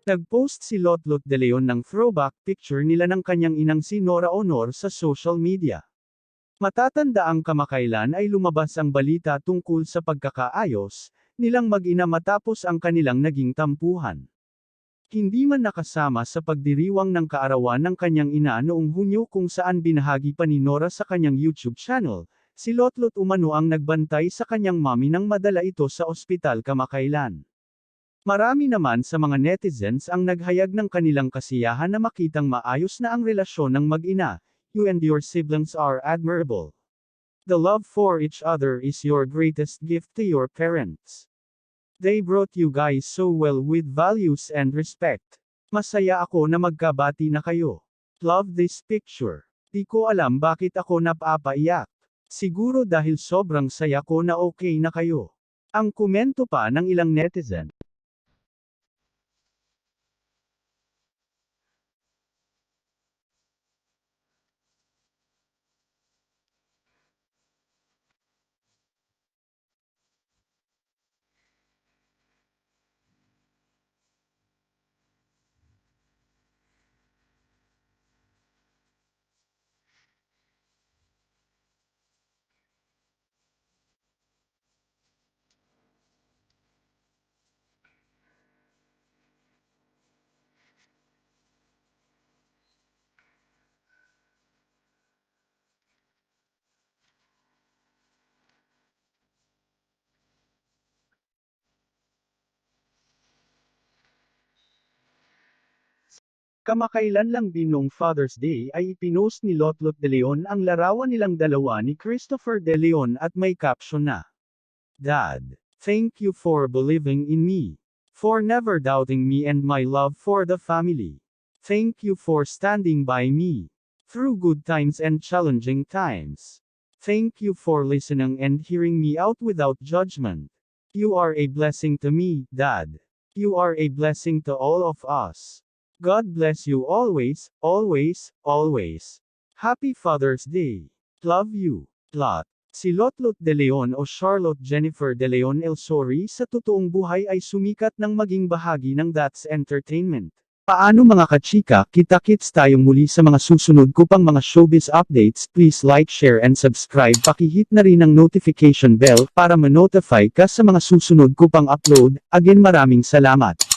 Nag-post si Lotlot de Leon ng throwback picture nila ng kanyang inang si Nora Honor sa social media. Matatandaang kamakailan ay lumabas ang balita tungkol sa pagkakaayos nilang mag-ina matapos ang kanilang naging tampuhan. Hindi man nakasama sa pagdiriwang ng kaarawan ng kanyang ina noong Hunyo kung saan binahagi pa ni Nora sa kanyang YouTube channel, si Lotlot umano ang nagbantay sa kanyang mommy nang madala ito sa ospital kamakailan. Marami naman sa mga netizens ang naghayag ng kanilang kasiyahan na makitang maayos na ang relasyon ng mag-ina. You and your siblings are admirable. The love for each other is your greatest gift to your parents. They brought you guys so well with values and respect. Masaya ako na magkabati na kayo. Love this picture. Di ko alam bakit ako napapaiyak. Siguro dahil sobrang saya ko na okay na kayo. Ang komento pa ng ilang netizen. Kamakailan lang din noong Father's Day ay ipinost ni Lotlot de Leon ang larawan nilang dalawa ni Christopher de Leon at may caption na, Dad, thank you for believing in me. For never doubting me and my love for the family. Thank you for standing by me. Through good times and challenging times. Thank you for listening and hearing me out without judgment. You are a blessing to me, Dad. You are a blessing to all of us. God bless you always, always, always. Happy Father's Day. Love you. Lot. Si Lotlot de Leon o Charlotte Jennifer de Leon Elsori sa totoong buhay ay sumikat ng maging bahagi ng That's Entertainment. Paano mga kachika, kita-kits tayong muli sa mga susunod ko pang mga showbiz updates. Please like, share and subscribe. Pakihit na rin ang notification bell para ma-notify ka sa mga susunod ko pang upload. Again, maraming salamat.